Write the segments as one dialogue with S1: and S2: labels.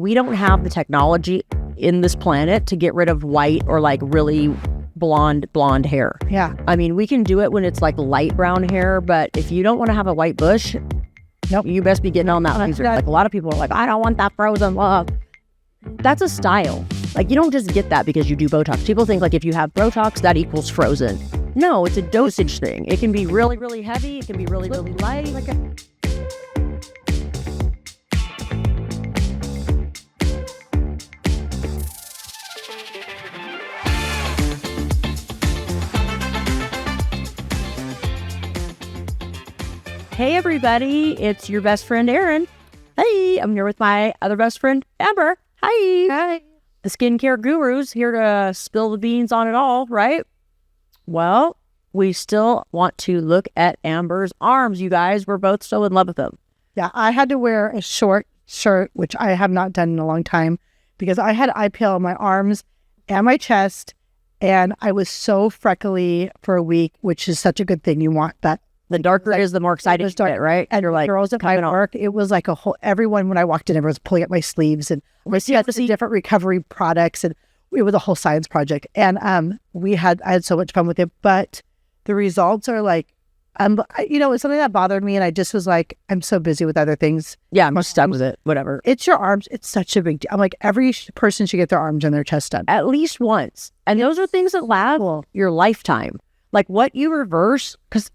S1: we don't have the technology in this planet to get rid of white or like really blonde hair.
S2: Yeah.
S1: I mean, we can do it when it's like light brown hair, but if you don't want to have a white bush,
S2: nope,
S1: you best be getting on that laser. Like a lot of people are like, I don't want that frozen look. That's a style. Like you don't just get that because you do Botox. People think like if you have Botox, that equals frozen. No, it's a dosage thing. It can be really, really heavy. It can be really, really light. Hey everybody, it's your best friend Erin. Hey, I'm here with my other best friend Amber. Hi.
S2: Hi.
S1: The skincare gurus here to spill the beans on it all, right? Well, we still want to look at Amber's arms, you guys. We're both so in love with them.
S2: Yeah, I had to wear a short shirt, which I have not done in a long time, because I had IPL on my arms and my chest, and I was so freckly for a week, which is such a good thing. You want that.
S1: The darker it is, the more excited you get, right?
S2: And
S1: you're like,
S2: girls at my work, it was like a whole, everyone, when I walked in, everyone was pulling up my sleeves, and we had the different recovery products, and it was a whole science project. And I had so much fun with it, but the results are like, it's something that bothered me, and I just was like, I'm so busy with other things.
S1: Yeah, I'm stuck with it, whatever.
S2: It's your arms. It's such a big deal. I'm like, every person should get their arms and their chest done.
S1: At least once. And those are things that last your lifetime. Like what you reverse, because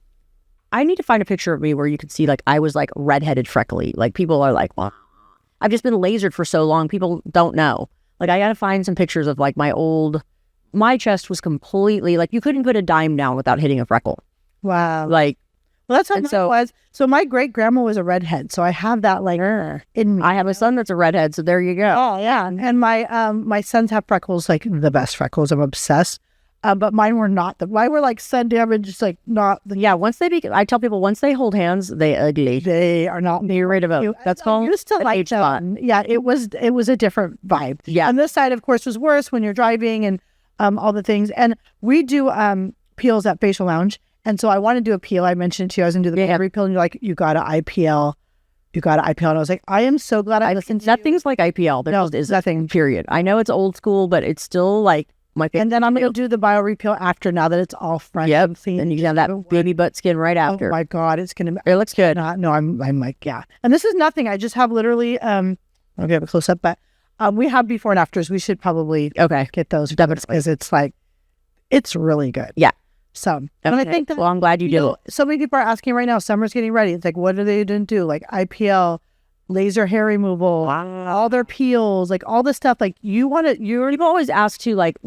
S1: I need to find a picture of me where you can see like I was like redheaded freckly. Like people are like, well, I've just been lasered for so long. People don't know. Like I got to find some pictures of like my chest was completely like you couldn't put a dime down without hitting a freckle.
S2: Wow.
S1: Like,
S2: well, that's how it was. So my great grandma was a redhead. So I have that like in me.
S1: I have a son that's a redhead. So there you go.
S2: Oh yeah. And my sons have freckles, like the best freckles. I'm obsessed. But mine were not. Mine were like sun damage, just like not.
S1: I tell people once they hold hands, they ugly.
S2: They are not.
S1: They're ready to vote. That's called
S2: used to like them. Yeah, it was a different vibe.
S1: Yeah.
S2: And this side, of course, was worse when you're driving and all the things. And we do peels at Facial Lounge. And so I want to do a peel. I mentioned it to you. I was going to do the every peel, and you're like, you got to IPL. You got to IPL. And I was like, I am so glad I listened to you.
S1: Nothing's like IPL. There is nothing, period. I know it's old school, but it's still like my favorite. And
S2: then I'm going to do the bio repeal after, now that it's all fresh.
S1: Yep. And you can have that baby butt skin right after.
S2: Oh my God. It
S1: looks good.
S2: No, I'm like, yeah. And this is nothing. I just have literally, I'll give a close up, but we have before and afters. We should probably get those. Because it's like, it's really good.
S1: Yeah.
S2: So, and I think that,
S1: well, I'm glad you do it.
S2: So many people are asking right now, summer's getting ready. It's like, what are they going to do? Like IPL, laser hair removal, all their peels, like all this stuff. Like people
S1: always ask too, like,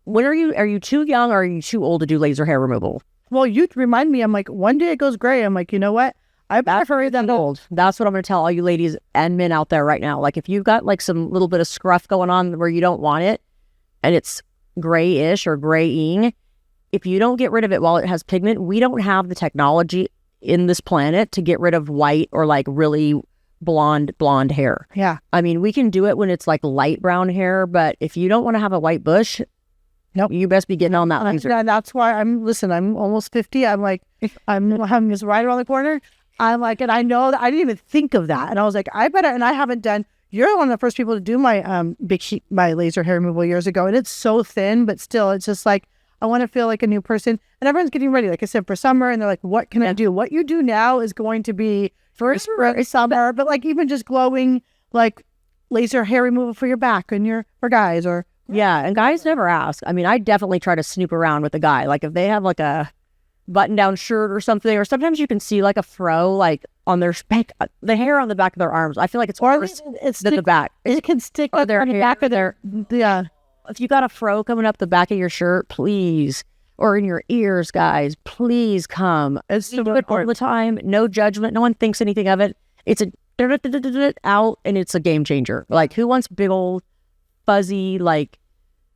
S1: when are you too young or are you too old to do laser hair removal?
S2: Well, you remind me, I'm like, one day it goes gray. I'm like, you know what? I'm not very that old.
S1: That's what I'm going to tell all you ladies and men out there right now. Like if you've got like some little bit of scruff going on where you don't want it and it's grayish or graying, if you don't get rid of it while it has pigment, we don't have the technology in this planet to get rid of white or like really blonde hair.
S2: Yeah.
S1: I mean, we can do it when it's like light brown hair, but if you don't want to have a white bush,
S2: nope,
S1: you best be getting on that laser.
S2: Yeah, that's why I'm almost 50. I'm like, I'm just right around the corner. I'm like, and I know that I didn't even think of that. And I was like, I better, and I haven't done, you're one of the first people to do my my laser hair removal years ago. And it's so thin, but still, it's just like, I want to feel like a new person. And everyone's getting ready, like I said, for summer. And they're like, what can I do? What you do now is going to be for summer, but like even just glowing, like laser hair removal for your back and for guys or.
S1: Yeah. And guys never ask. I mean, I definitely try to snoop around with a guy. Like if they have like a button down shirt or something, or sometimes you can see like a fro, like on their back, the hair on the back of their arms. I feel like it's worse than the back.
S2: It can stick
S1: to their
S2: back of their, yeah.
S1: If you got a fro coming up the back of your shirt, please, or in your ears, guys, please come.
S2: It's
S1: do it all the time. No judgment. No one thinks anything of it. It's out, and it's a game changer. Like, who wants big old fuzzy, like,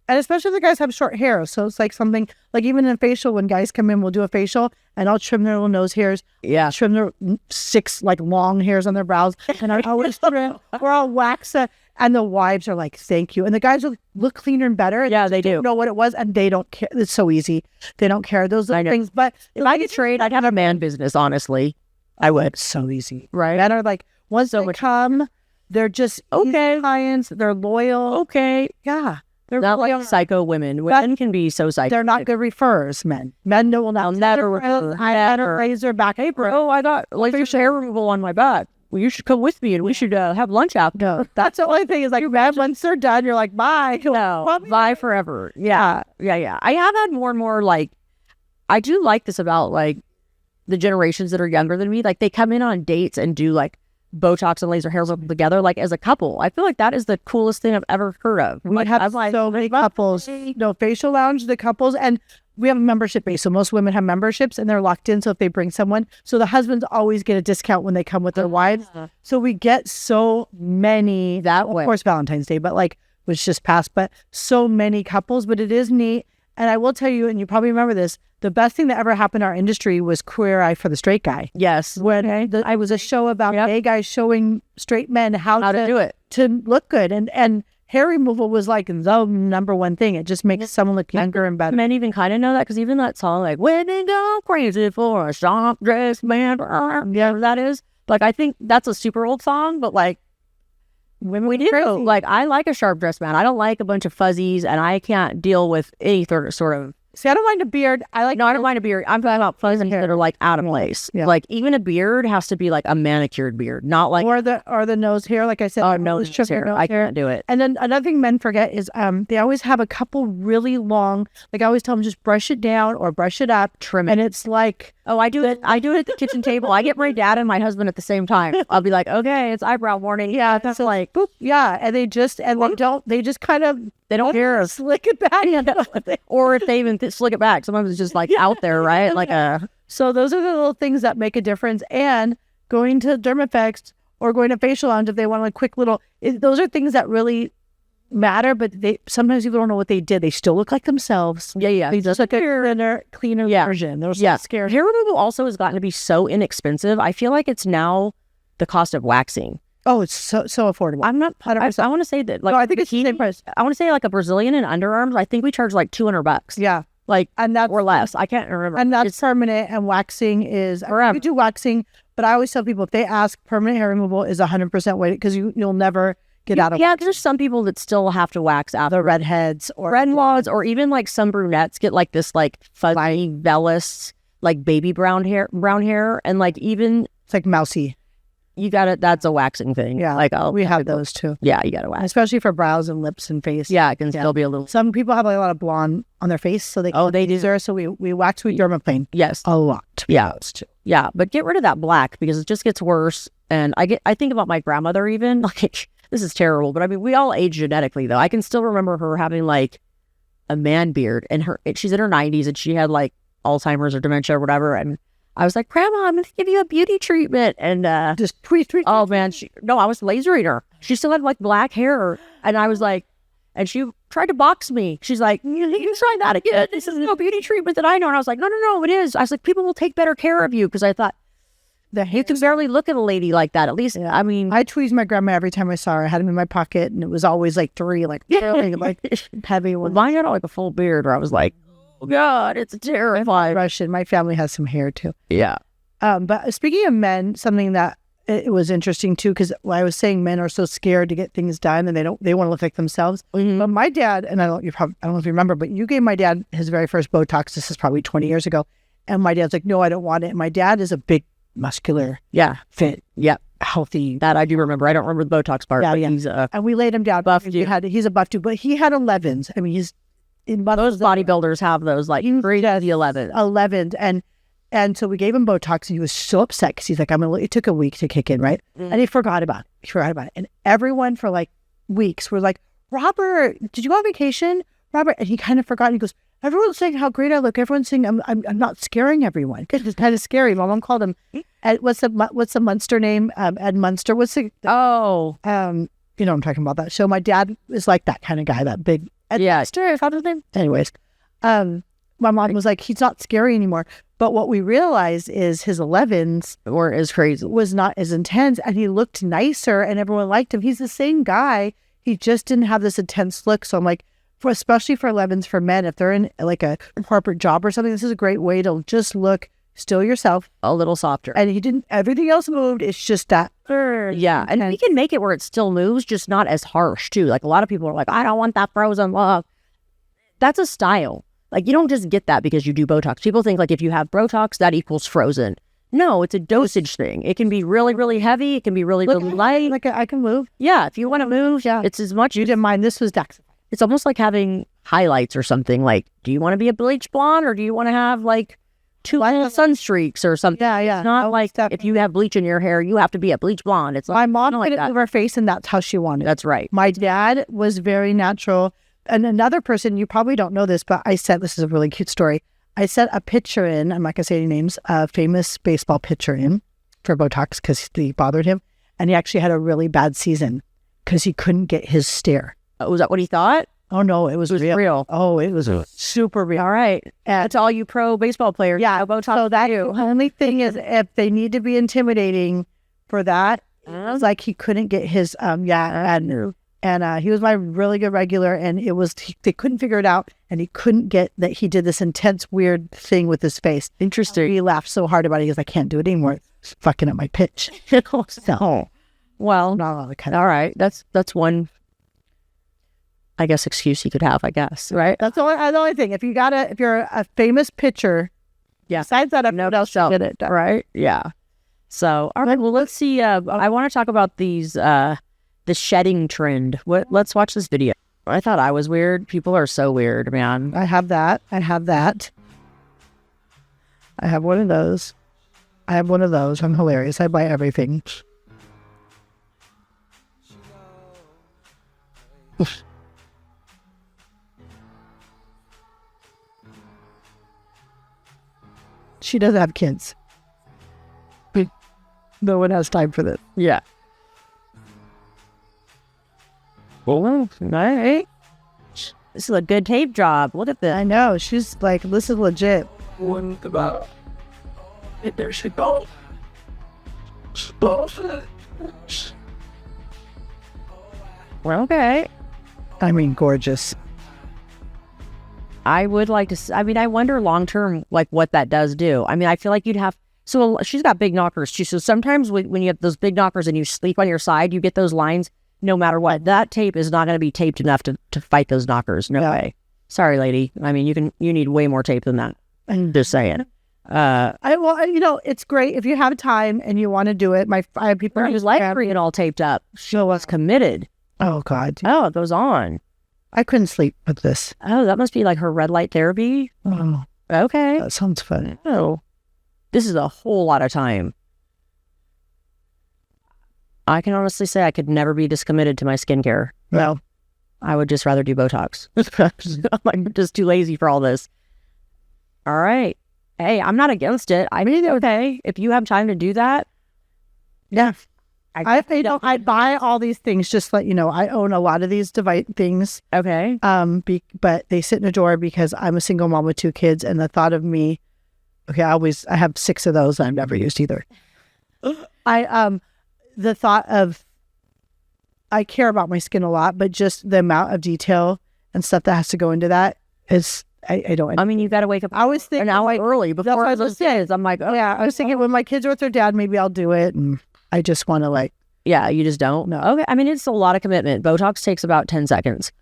S2: and especially if the guys have short hair. So it's like something, like even in facial, when guys come in, we'll do a facial and I'll trim their little nose hairs.
S1: Yeah.
S2: Trim their 6 like long hairs on their brows. And I always trim, or I'll wax it. And the wives are like, thank you. And the guys will look cleaner and better.
S1: Yeah, they do.
S2: Know what it was, and they don't care. It's so easy. They don't care. Those little things. But
S1: if I could trade, I'd have a man business, honestly. I would.
S2: So easy.
S1: Right.
S2: Men are like, once they come, They're just
S1: Okay.
S2: easy clients. They're loyal.
S1: Okay.
S2: Yeah. They're
S1: Not
S2: loyal.
S1: like psycho women. Women can be so psycho.
S2: They're not good referrers, men. Men will not.
S1: I'll never refer.
S2: I had a razor back. Hey, bro.
S1: Oh, I got laser hair removal on my back. Well, you should come with me and we should have lunch after.
S2: No, that's the only thing is like, man, once they're done, you're like, bye.
S1: No, bye forever. Yeah. I have had more and more like, I do like this about like the generations that are younger than me. Like they come in on dates and do like Botox and laser hair removal together, like as a couple. I feel like that is the coolest thing I've ever heard of.
S2: We have so many couples. No, Facial Lounge, the couples, and we have a membership base. So most women have memberships and they're locked in. So if they bring someone, so the husbands always get a discount when they come with their wives. So we get so many that way. Of course, Valentine's Day, but like which just passed, but so many couples. But it is neat. And I will tell you, and you probably remember this, the best thing that ever happened in our industry was Queer Eye for the Straight Guy.
S1: Yes.
S2: When I was a show about gay guys showing straight men how to
S1: do it,
S2: to look good. And hair removal was like the number one thing. It just makes someone look younger and better.
S1: Men even kind of know that because even that song, like, women go crazy for a soft dress man. Yeah, that is. Like, I think that's a super old song, but like, women we do. Crazy. Like, I like a sharp dress man. I don't like a bunch of fuzzies, and I can't deal with any sort of.
S2: See, I don't mind a beard. I don't
S1: mind a beard. I'm talking about fuzzies that are like out of place. Yeah. Like even a beard has to be like a manicured beard, not like
S2: or the nose hair. Like I said,
S1: nose hair. I can't do it.
S2: And then another thing men forget is they always have a couple really long. Like I always tell them, just brush it down or brush it up, trim it. And it's like,
S1: oh, I do it at the kitchen table. I get my dad and my husband at the same time. I'll be like, okay, it's eyebrow morning.
S2: Yeah, that's so like, boop, yeah. And they just kind of.
S1: They don't care.
S2: Slick it back.
S1: Or if they even slick it back. Sometimes it's just like out there, right? Like
S2: So those are the little things that make a difference. And going to DermFx or going to Facial Lounge if they want a quick little, those are things that really matter, but sometimes people don't know what they did. They still look like themselves.
S1: Yeah.
S2: They just look like a cleaner version. They're so scared.
S1: Hair removal also has gotten to be so inexpensive. I feel like it's now the cost of waxing.
S2: Oh, it's so affordable.
S1: I'm not. I want to say that. Like,
S2: no, I think it's the same price.
S1: I want to say like a Brazilian and underarms. I think we charge like $200.
S2: Yeah,
S1: like and that's or less. I can't remember.
S2: And that's permanent. And waxing is forever. We do waxing, but I always tell people if they ask, permanent hair removal is 100% weighted because you'll never get out of.
S1: Yeah, there's some people that still have to wax after.
S2: The redheads or
S1: redheads, or even like some brunettes get like this like fuzzy vellus like baby brown hair, and like even
S2: it's like mousy.
S1: You got it. That's a waxing thing.
S2: Yeah.
S1: Like,
S2: we have those too.
S1: Yeah. You got to wax.
S2: Especially for brows and lips and face.
S1: Yeah. It can still be a little.
S2: Some people have like a lot of blonde on their face. So they do. So we wax with dermaplane.
S1: Yes.
S2: A lot.
S1: Yeah. Yeah. But get rid of that black because it just gets worse. And I think about my grandmother even. Like, this is terrible. But I mean, we all age genetically though. I can still remember her having like a man beard and she's in her 90s and she had like Alzheimer's or dementia or whatever. And I was like, Grandma, I'm going to give you a beauty treatment. And
S2: just tweet.
S1: Oh, man. I was lasering her. She still had like black hair. And I was like, and she tried to box me. She's like, you try that again. This is no beauty treatment that I know. And I was like, no, it is. I was like, people will take better care of you. Because I thought, you can barely look at a lady like that. At least, I mean.
S2: I tweezed my grandma every time I saw her. I had them in my pocket. And it was always like 3, like really like heavy ones.
S1: Mine had like a full beard where I was like, oh God, it's terrifying.
S2: Russian. My family has some hair too.
S1: Yeah.
S2: But speaking of men, something that it was interesting too, because I was saying men are so scared to get things done and they want to look like themselves.
S1: Mm-hmm.
S2: But my dad, and I don't know if you remember, but you gave my dad his very first Botox. This is probably 20 years ago. And my dad's like, no, I don't want it. And my dad is a big, muscular, fit, healthy.
S1: That I do remember. I don't remember the Botox part.
S2: Yeah,
S1: but
S2: yeah.
S1: He's
S2: and we laid him down.
S1: Buff.
S2: He's a buff dude, but he had 11s. I mean, he's
S1: those bodybuilders have those like 3 to the 11.
S2: And so we gave him Botox and he was so upset because he's like, it took a week to kick in, right? And he forgot about it. And everyone for like weeks were like, Robert, did you go on vacation? Robert. And he kind of forgot. He goes, everyone's saying how great I look. Everyone's saying I'm not scaring everyone. It's kind of scary. My mom called him, what's the Munster name? Ed Munster. You know what I'm talking about, that show. My dad is like that kind of guy, that big Munster. Anyways, my mom was like, he's not scary anymore. But what we realized is his 11s
S1: were as crazy,
S2: was not as intense, and he looked nicer, and everyone liked him. He's the same guy. He just didn't have this intense look. So I'm like, especially for 11s for men, if they're in like a corporate job or something, this is a great way to just look still yourself,
S1: a little softer.
S2: and he didn't. Everything else moved. It's just that.
S1: Yeah, and we can make it where it still moves, just not as harsh too. Like a lot of people are like, I don't want that frozen love. That's a style. Like you don't just get that because you do Botox. People think like if you have Botox, that equals frozen. No, it's a dosage thing. It can be really, really heavy. It can be really, really light.
S2: Like I can move.
S1: Yeah, if you want to move, it's as much.
S2: You didn't mind. This was Dax.
S1: It's almost like having highlights or something. Like, do you want to be a bleach blonde or do you want to have like two sun streaks or something?
S2: Yeah.
S1: It's not like if you have bleach in your hair, you have to be a bleach blonde. It's
S2: my mom
S1: like
S2: put it over her face, and that's how she wanted it.
S1: That's right.
S2: My dad was very natural. And another person, you probably don't know this, but this is a really cute story. I sent a picture in, I'm not going to say any names, a famous baseball pitcher in for Botox because he bothered him. And he actually had a really bad season because he couldn't get his stare.
S1: Was that what he thought?
S2: Oh, no, it was real. Oh, it was super real.
S1: All right. That's all you pro baseball players.
S2: Yeah, Botox. So the only thing is if they need to be intimidating for that, it's like he couldn't get his, and he was my really good regular, and it was, they couldn't figure it out, and he couldn't get that he did this intense, weird thing with his face.
S1: Interesting.
S2: He laughed so hard about it, he goes, I can't do it anymore. It's fucking up my pitch.
S1: So, well, all right. That's one, I guess, excuse he could have, I guess. Right?
S2: That's the only thing. If you're a famous pitcher, besides that,
S1: no else did it. Right? Yeah. So, all right. Well, let's see. I want to talk about these, the shedding trend. Let's watch this video. I thought I was weird. People are so weird, man.
S2: I have that. I have one of those. I'm hilarious. I buy everything. She doesn't have kids. No one has time for this.
S1: Yeah. Well, right. This is a good tape job. Look at this.
S2: I know. She's like, this is legit.
S3: What about it? There she goes.
S1: Well, okay.
S2: I mean, gorgeous.
S1: I would like to, I wonder long term, like what that does do. I mean, I feel like you'd have, so she's got big knockers too. So sometimes when you have those big knockers and you sleep on your side, you get those lines no matter what. That tape is not going to be taped enough to fight those knockers. No way. Sorry, lady. I mean, you need way more tape than that. I'm just saying.
S2: It's great if you have time and you want to do it. I have people
S1: who's like it all taped up. She was committed.
S2: Oh God.
S1: Oh, it goes on.
S2: I couldn't sleep with this.
S1: Oh, that must be like her red light therapy.
S2: Oh,
S1: okay.
S2: That sounds fun.
S1: Oh, this is a whole lot of time. I can honestly say I could never be this committed to my skincare.
S2: Well,
S1: I would just rather do Botox. I'm just too lazy for all this. All right. Hey, I'm not against it. I mean, okay, if you have time to do that.
S2: Yeah. I buy all these things, just to let you know. I own a lot of these device things.
S1: Okay.
S2: But they sit in a drawer because I'm a single mom with 2 kids, and the thought of me, I have 6 of those I've never used either. The thought of, I care about my skin a lot, but just the amount of detail and stuff that has to go into that is, I don't.
S1: I mean, you got to wake up.
S2: I was thinking
S1: an hour early before those kids. I'm like, oh
S2: yeah. I was thinking when my kids are with their dad, maybe I'll do it, and I just want to
S1: yeah, you just don't?
S2: No.
S1: Okay. I mean, it's a lot of commitment. Botox takes about 10 seconds.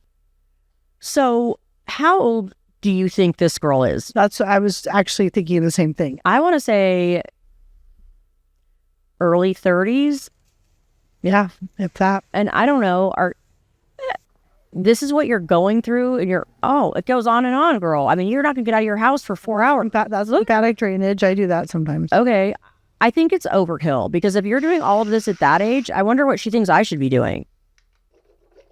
S1: So how old do you think this girl is?
S2: I was actually thinking the same thing.
S1: I want to say early 30s.
S2: Yeah, if that.
S1: And I don't know, this is what you're going through, and it goes on, girl. I mean, you're not going to get out of your house for 4 hours.
S2: That's lymphatic drainage. I do that sometimes.
S1: Okay. I think it's overkill, because if you're doing all of this at that age, I wonder what she thinks I should be doing.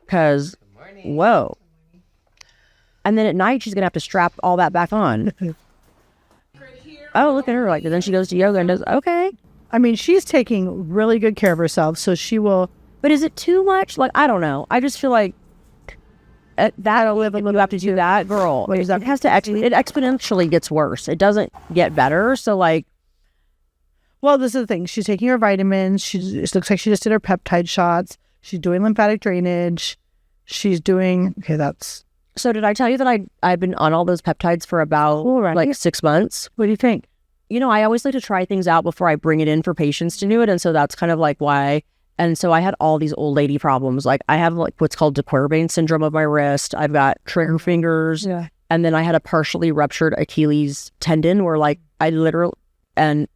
S1: Because, whoa. And then at night, she's going to have to strap all that back on. Oh, look at her. Like, and then she goes to yoga and does, okay.
S2: I mean, she's taking really good care of herself, so she will.
S1: But is it too much? Like, I don't know. I just feel like you have to do that, girl. It has to, it exponentially gets worse. It doesn't get better. So, like.
S2: Well, this is the thing. She's taking her vitamins. It looks like she just did her peptide shots. She's doing lymphatic drainage. She's doing,
S1: So did I tell you that I've been on all those peptides for about 6 months?
S2: What do you think?
S1: I always like to try things out before I bring it in for patients to do it. And so that's kind of like why. And so I had all these old lady problems. Like I have like what's called de Quervain syndrome of my wrist. I've got trigger fingers.
S2: Yeah.
S1: And then I had a partially ruptured Achilles tendon where like I literally, and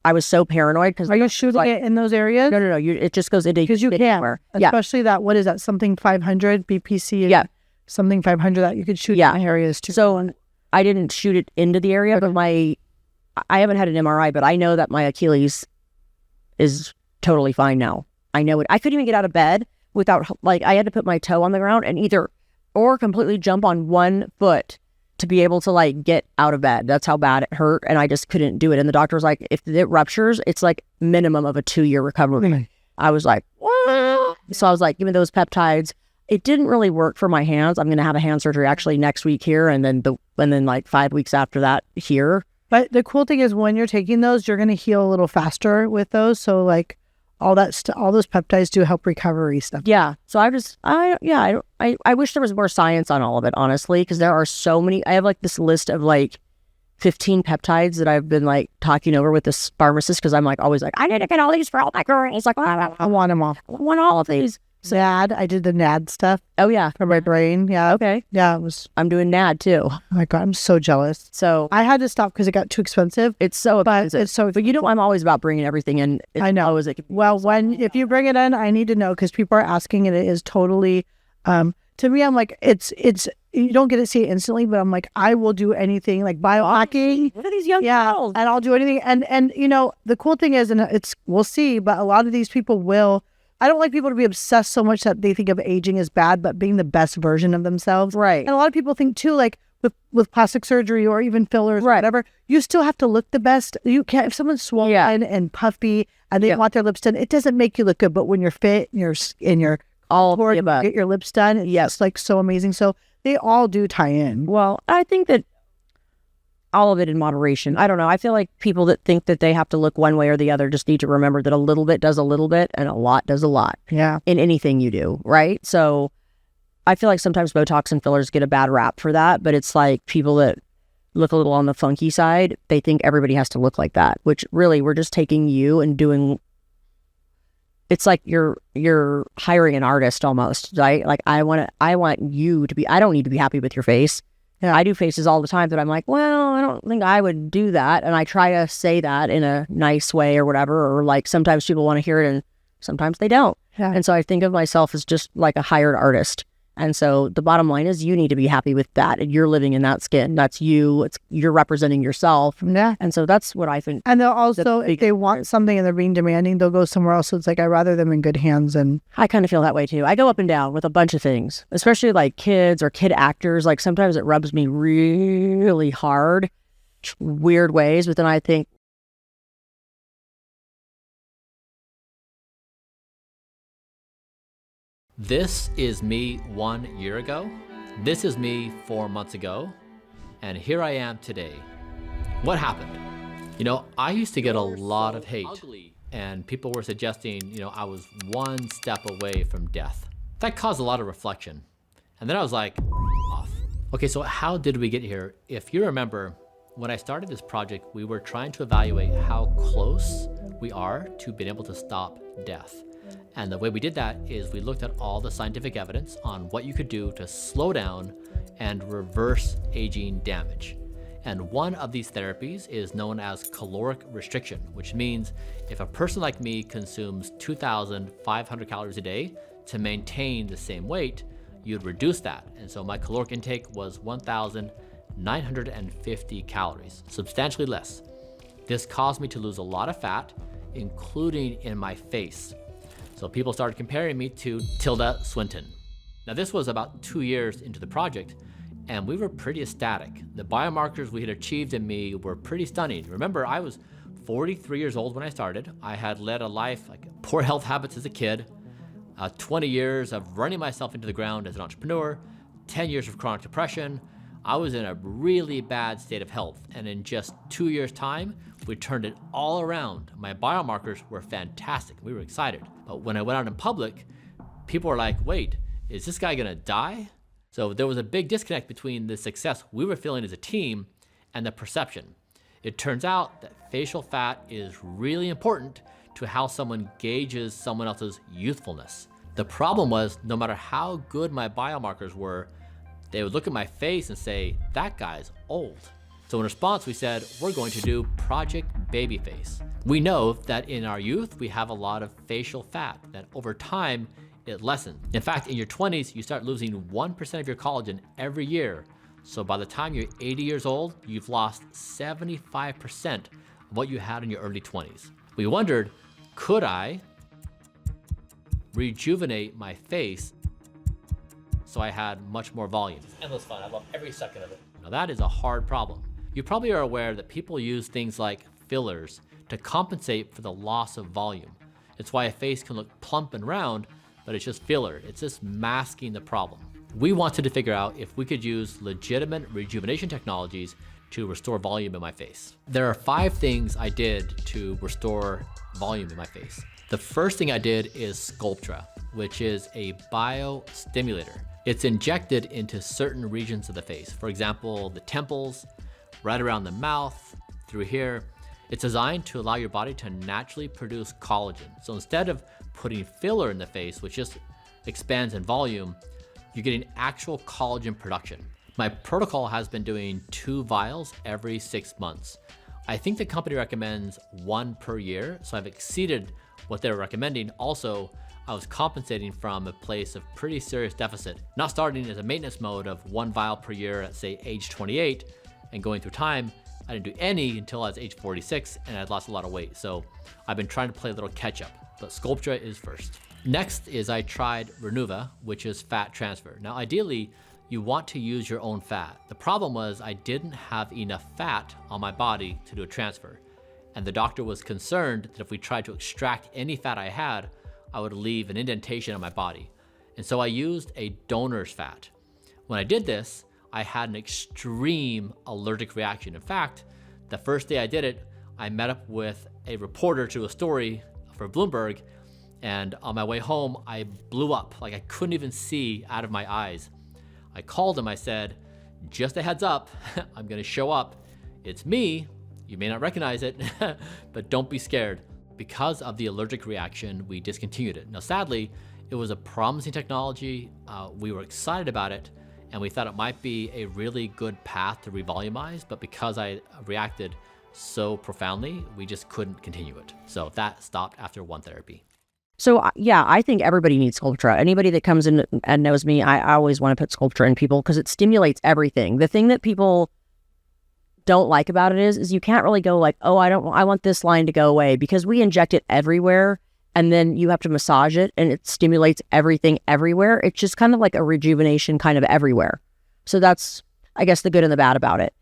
S1: I was so paranoid because
S2: Are you shooting it in those areas?
S1: no, it just goes into
S2: Because you can.
S1: anywhere. Yeah.
S2: Especially that, what is that, something 500 BPC?
S1: Yeah.
S2: Something 500 that you could shoot in areas too.
S1: So I didn't shoot it into the area, but I haven't had an MRI, but I know that my Achilles is totally fine now. I know it. I couldn't even get out of bed without, like, I had to put my toe on the ground and or completely jump on one foot to be able to like get out of bed. That's how bad it hurt. And I just couldn't do it. And the doctor was like, if it ruptures, it's like minimum of a 2-year recovery. I was like, what? So I was like, give me those peptides. It didn't really work for my hands. I'm going to have a hand surgery actually next week here. And then like 5 weeks after that here.
S2: But the cool thing is when you're taking those, you're going to heal a little faster with those. So like all those peptides do help recovery stuff.
S1: Yeah. So I wish there was more science on all of it, honestly, because there are so many. I have like this list of like 15 peptides that I've been like talking over with this pharmacist because I'm like always like, I need to get all these for all my girls. Like,
S2: I want them all.
S1: I want all of these.
S2: So NAD, I did the NAD stuff.
S1: Oh yeah.
S2: For my brain. Yeah.
S1: Okay.
S2: Yeah, it was.
S1: I'm doing NAD too.
S2: Oh my God, I'm so jealous.
S1: So
S2: I had to stop because it got too expensive.
S1: It's so expensive.
S2: It's so.
S1: But I'm always about bringing everything in.
S2: I know. If you bring it in, I need to know because people are asking, and it is totally. To me, I'm like, it's. You don't get to see it instantly, but I'm like, I will do anything like biohacking.
S1: Look at these young girls.
S2: And I'll do anything. And the cool thing is, and we'll see, but a lot of these people will. I don't like people to be obsessed so much that they think of aging as bad, but being the best version of themselves.
S1: Right.
S2: And a lot of people think too, like with plastic surgery or even fillers or whatever, you still have to look the best. You can't, if someone's swollen and puffy and they want their lips done, it doesn't make you look good. But when you're fit and you're all bored, you get your lips done, it's just like so amazing. So they all do tie in.
S1: Well, I think that all of it in moderation. I don't know. I feel like people that think that they have to look one way or the other just need to remember that a little bit does a little bit and a lot does a lot.
S2: Yeah.
S1: In anything you do, right? So I feel like sometimes Botox and fillers get a bad rap for that, but it's like people that look a little on the funky side, they think everybody has to look like that, which really we're just taking you and doing. It's like you're hiring an artist almost, right? Like I want you to be. I don't need to be happy with your face. Yeah. I do faces all the time that I'm like, well, I don't think I would do that. And I try to say that in a nice way or whatever. Or like sometimes people want to hear it and sometimes they don't.
S2: Yeah.
S1: And so I think of myself as just like a hired artist. And so the bottom line is you need to be happy with that. And you're living in that skin. That's you. You're representing yourself.
S2: Yeah.
S1: And so that's what I think.
S2: And they'll also, if they want something and they're being demanding, they'll go somewhere else. So it's like, I'd rather them in good hands. And
S1: I kind of feel that way too. I go up and down with a bunch of things, especially like kids or kid actors. Like sometimes it rubs me really hard, weird ways. But then I think,
S4: this is me 1 year ago. This is me 4 months ago. And here I am today. What happened? I used to get a lot of hate. And people were suggesting, I was one step away from death. That caused a lot of reflection. And then I was like, off. Okay, so how did we get here? If you remember, when I started this project, we were trying to evaluate how close we are to being able to stop death. And the way we did that is we looked at all the scientific evidence on what you could do to slow down and reverse aging damage. And one of these therapies is known as caloric restriction, which means if a person like me consumes 2,500 calories a day to maintain the same weight, you'd reduce that. And so my caloric intake was 1,950 calories, substantially less. This caused me to lose a lot of fat, including in my face. So people started comparing me to Tilda Swinton. Now this was about 2 years into the project, and we were pretty ecstatic. The biomarkers we had achieved in me were pretty stunning. Remember, I was 43 years old when I started. I had led a life like poor health habits as a kid, 20 years of running myself into the ground as an entrepreneur, 10 years of chronic depression. I was in a really bad state of health, and in just 2 years' time, we turned it all around. My biomarkers were fantastic. We were excited. But when I went out in public, people were like, wait, is this guy gonna die? So there was a big disconnect between the success we were feeling as a team and the perception. It turns out that facial fat is really important to how someone gauges someone else's youthfulness. The problem was, no matter how good my biomarkers were, they would look at my face and say, that guy's old. So in response, we said, we're going to do Project Babyface. We know that in our youth, we have a lot of facial fat, that over time, it lessens. In fact, in your 20s, you start losing 1% of your collagen every year. So by the time you're 80 years old, you've lost 75% of what you had in your early 20s. We wondered, could I rejuvenate my face so I had much more volume? Endless fun, I love every second of it. Now that is a hard problem. You probably are aware that people use things like fillers to compensate for the loss of volume. It's why a face can look plump and round, but it's just filler. It's just masking the problem. We wanted to figure out if we could use legitimate rejuvenation technologies to restore volume in my face. There are 5 things I did to restore volume in my face. The first thing I did is Sculptra, which is a biostimulator. It's injected into certain regions of the face. For example, the temples, right around the mouth, through here. It's designed to allow your body to naturally produce collagen. So instead of putting filler in the face, which just expands in volume, you're getting actual collagen production. My protocol has been doing 2 vials every 6 months. I think the company recommends 1 per year, so I've exceeded what they're recommending. Also, I was compensating from a place of pretty serious deficit, not starting as a maintenance mode of 1 vial per year at say age 28 and going through time. I didn't do any until I was age 46 and I'd lost a lot of weight. So I've been trying to play a little catch up, but Sculptra is first. Next is I tried Renuva, which is fat transfer. Now, ideally, you want to use your own fat. The problem was I didn't have enough fat on my body to do a transfer. And the doctor was concerned that if we tried to extract any fat I had, I would leave an indentation on my body. And so I used a donor's fat. When I did this, I had an extreme allergic reaction. In fact, the first day I did it, I met up with a reporter to a story for Bloomberg, and on my way home, I blew up. Like I couldn't even see out of my eyes. I called him, I said, just a heads up, I'm gonna show up. It's me, you may not recognize it, but don't be scared. Because of the allergic reaction, we discontinued it. Now, sadly, it was a promising technology. We were excited about it, and we thought it might be a really good path to revolumize, but because I reacted so profoundly, we just couldn't continue it. So that stopped after 1 therapy.
S1: So yeah, I think everybody needs Sculptra. Anybody that comes in and knows me, I always want to put Sculptra in people because it stimulates everything. The thing that people don't like about it is you can't really go like, oh, I want this line to go away, because we inject it everywhere and then you have to massage it and it stimulates everything everywhere. It's just kind of like a rejuvenation kind of everywhere. So that's, I guess, the good and the bad about it.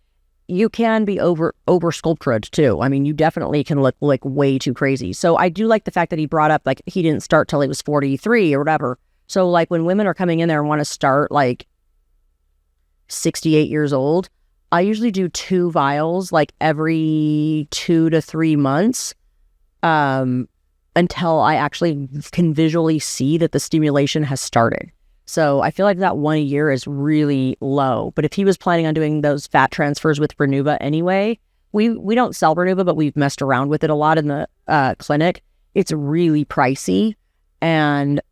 S1: You can be over Sculptra'd too. I mean, you definitely can look like way too crazy. So I do like the fact that he brought up like he didn't start till he was 43 or whatever. So like when women are coming in there and want to start like 68 years old, I usually do 2 vials like every 2 to 3 months until I actually can visually see that the stimulation has started. So I feel like that 1 a year is really low. But if he was planning on doing those fat transfers with Renuva anyway, we don't sell Renuva, but we've messed around with it a lot in the clinic. It's really pricey, and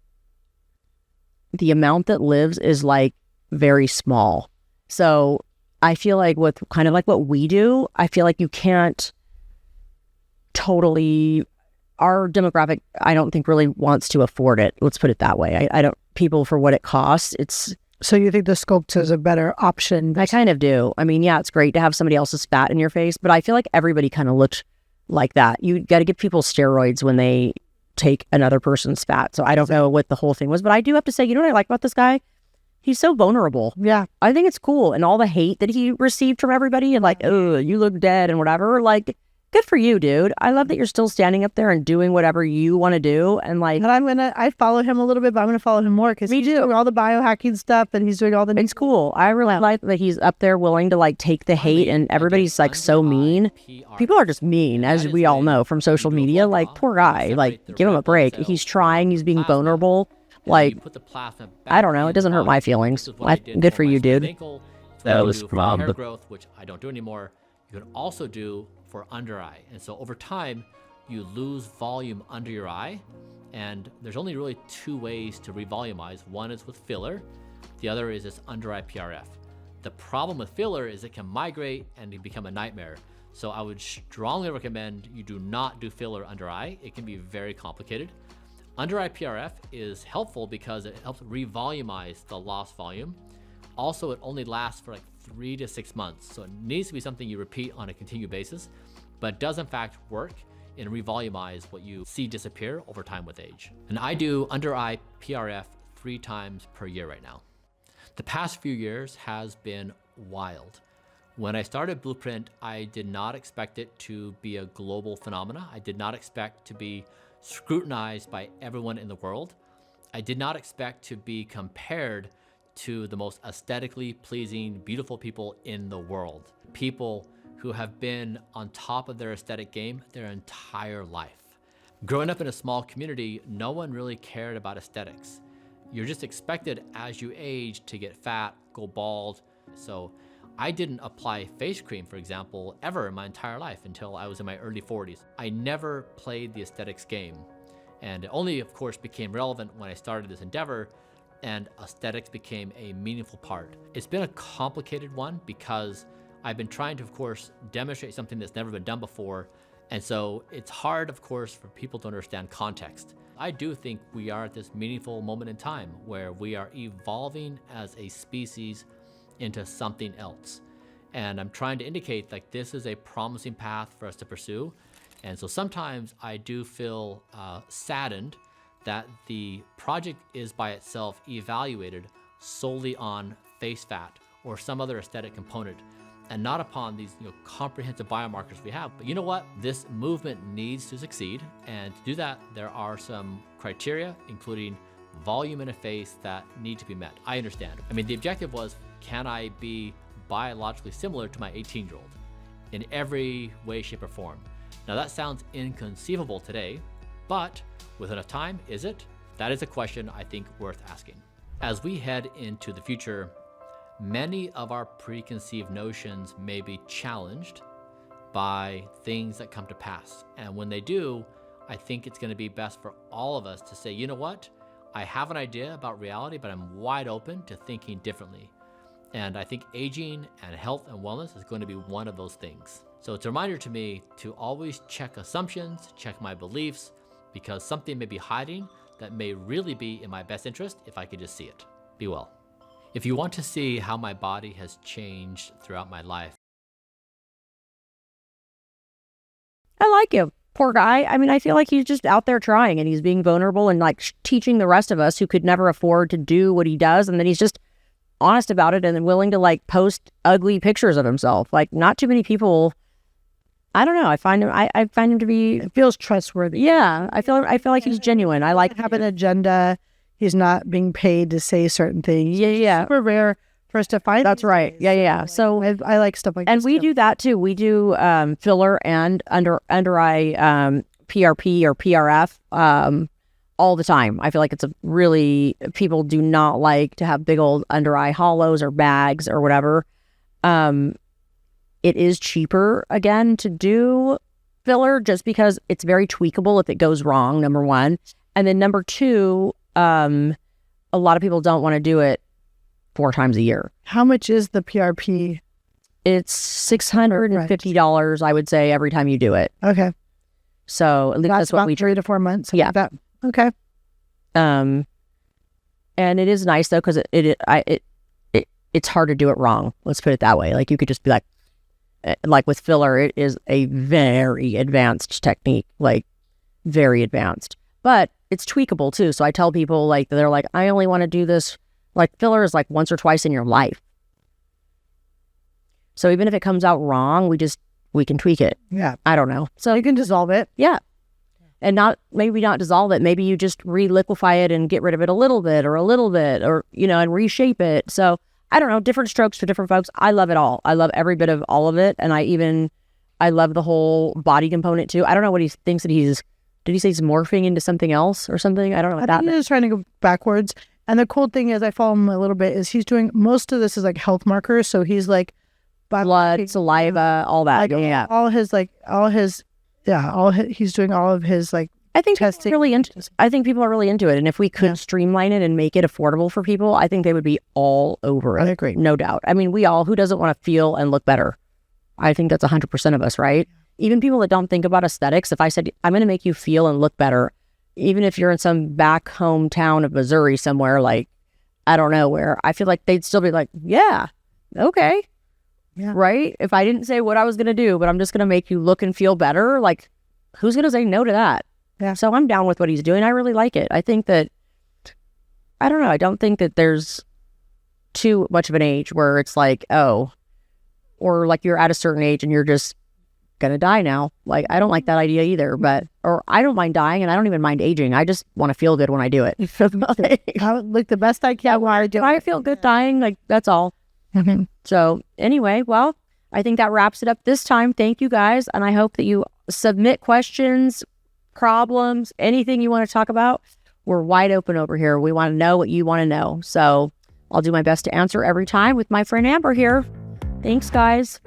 S1: the amount that lives is like very small. So I feel like with kind of like what we do, I feel like you can't totally, our demographic, I don't think really wants to afford it. Let's put it that way. I don't, people for what it costs, it's.
S2: So you think the Sculptra is a better option?
S1: I kind of do. I mean, yeah, it's great to have somebody else's fat in your face, but I feel like everybody kind of looked like that. You got to give people steroids when they take another person's fat. So I don't know what the whole thing was, but I do have to say, you know what I like about this guy? He's so vulnerable.
S2: Yeah.
S1: I think it's cool. And all the hate that he received from everybody and like, oh, you look dead and whatever, like, good for you, dude. I love that you're still standing up there and doing whatever you want to do. And like,
S2: and I follow him a little bit, but I'm going to follow him more because he's doing all the biohacking stuff and he's doing all the.
S1: It's cool. I really like that he's up there willing to like take the hate, and everybody's like so mean. People are just mean, as we all know from social media. Like, poor guy, like, give him a break. He's trying, he's being vulnerable. Like, I don't know. It doesn't hurt my feelings. Good for you, dude.
S4: That was from hair growth, which I don't do anymore. You can also do for under eye. And so over time, you lose volume under your eye. And there's only really two ways to revolumize. One is with filler. The other is this under eye PRF. The problem with filler is it can migrate and it become a nightmare. So I would strongly recommend you do not do filler under eye. It can be very complicated. Under eye PRF is helpful because it helps revolumize the lost volume. Also, it only lasts for like 3 to 6 months. So it needs to be something you repeat on a continued basis, but does in fact work and revolumize what you see disappear over time with age. And I do under eye PRF 3 times per year right now. The past few years has been wild. When I started Blueprint, I did not expect it to be a global phenomena. I did not expect to be scrutinized by everyone in the world. I did not expect to be compared to the most aesthetically pleasing, beautiful people in the world. People who have been on top of their aesthetic game their entire life. Growing up in a small community, no one really cared about aesthetics. You're just expected as you age to get fat, go bald. So I didn't apply face cream, for example, ever in my entire life until I was in my early 40s. I never played the aesthetics game. And it only, of course, became relevant when I started this endeavor and aesthetics became a meaningful part. It's been a complicated one because I've been trying to, of course, demonstrate something that's never been done before. And so it's hard, of course, for people to understand context. I do think we are at this meaningful moment in time where we are evolving as a species into something else. And I'm trying to indicate like this is a promising path for us to pursue. And so sometimes I do feel saddened that the project is by itself evaluated solely on face fat or some other aesthetic component and not upon these comprehensive biomarkers we have. But you know what? This movement needs to succeed. And to do that, there are some criteria, including volume in a face that need to be met. I understand. I mean, the objective was, can I be biologically similar to my 18-year-old in every way, shape, or form? Now that sounds inconceivable today, but with enough time, is it? That is a question I think worth asking. As we head into the future, many of our preconceived notions may be challenged by things that come to pass. And when they do, I think it's going to be best for all of us to say, you know what? I have an idea about reality, but I'm wide open to thinking differently. And I think aging and health and wellness is going to be one of those things. So it's a reminder to me to always check assumptions, check my beliefs, because something may be hiding that may really be in my best interest if I could just see it. Be well. If you want to see how my body has changed throughout my life.
S1: I like him. Poor guy. I mean, I feel like he's just out there trying and he's being vulnerable and like teaching the rest of us who could never afford to do what he does. And then he's just honest about it and then willing to like post ugly pictures of himself. Like not too many people. I don't know. I find him to be.
S2: It feels trustworthy.
S1: Yeah, I feel like he's genuine. I like
S2: have an agenda. He's not being paid to say certain things.
S1: Yeah.
S2: Super rare for us to find.
S1: That's right.
S2: Days.
S1: Yeah. So
S2: I like stuff like
S1: and
S2: this.
S1: And we do that too. We do filler and under eye PRP or PRF all the time. I feel like it's a really, people do not like to have big old under eye hollows or bags or whatever. It is cheaper, again, to do filler just because it's very tweakable if it goes wrong, number one. And then number two, a lot of people don't want to do it 4 times a year.
S2: How much is the PRP?
S1: It's $650, I would say, every time you do it.
S2: Okay.
S1: So at least that's what we
S2: 3 to 4 months.
S1: Yeah.
S2: Like that. Okay.
S1: And it is nice though because it's hard to do it wrong. Let's put it that way. Like you could just be like with filler, it is a very advanced technique, like very advanced, but it's tweakable too. So I tell people like, they're like, I only want to do this. Like filler is like once or twice in your life. So even if it comes out wrong, we can tweak it.
S2: Yeah.
S1: I don't know.
S2: So you can dissolve it.
S1: Yeah. And maybe not dissolve it. Maybe you just re-liquefy it and get rid of it a little bit, or, and reshape it. So I don't know, different strokes for different folks. I love it all. I love every bit of all of it. And I love the whole body component too. I don't know what he thinks that did he say he's morphing into something else or something? I don't know what
S2: I think he's trying to go backwards. And the cool thing is I follow him a little bit is he's doing, most of this is like health markers. So he's like
S1: blood, saliva, all that.
S2: like
S1: Yeah.
S2: he's doing all of his like
S1: I think people
S2: testing.
S1: are really into. I think people are really into it, and if we could streamline it and make it affordable for people, I think they would be all over it.
S2: I agree.
S1: No doubt. I mean, who doesn't want to feel and look better? I think that's 100% of us, right? Even people that don't think about aesthetics. If I said I'm going to make you feel and look better, even if you're in some back home town of Missouri somewhere, like I don't know where, I feel like they'd still be like, yeah, okay,
S2: Yeah.
S1: right. If I didn't say what I was going to do, but I'm just going to make you look and feel better, like who's going to say no to that?
S2: Yeah.
S1: So I'm down with what he's doing. I really like it. I think that, I don't know. I don't think that there's too much of an age where it's like, oh, or like you're at a certain age and you're just going to die now. Like, I don't like that idea either, or I don't mind dying and I don't even mind aging. I just want to feel good when I do it.
S2: I would look the best I can while I do
S1: If I feel good dying, like that's all. So anyway, well, I think that wraps it up this time. Thank you guys. And I hope that you submit questions, problems, anything you want to talk about. We're wide open over here. We want to know what you want to know. So I'll do my best to answer every time with my friend Amber here. Thanks, guys.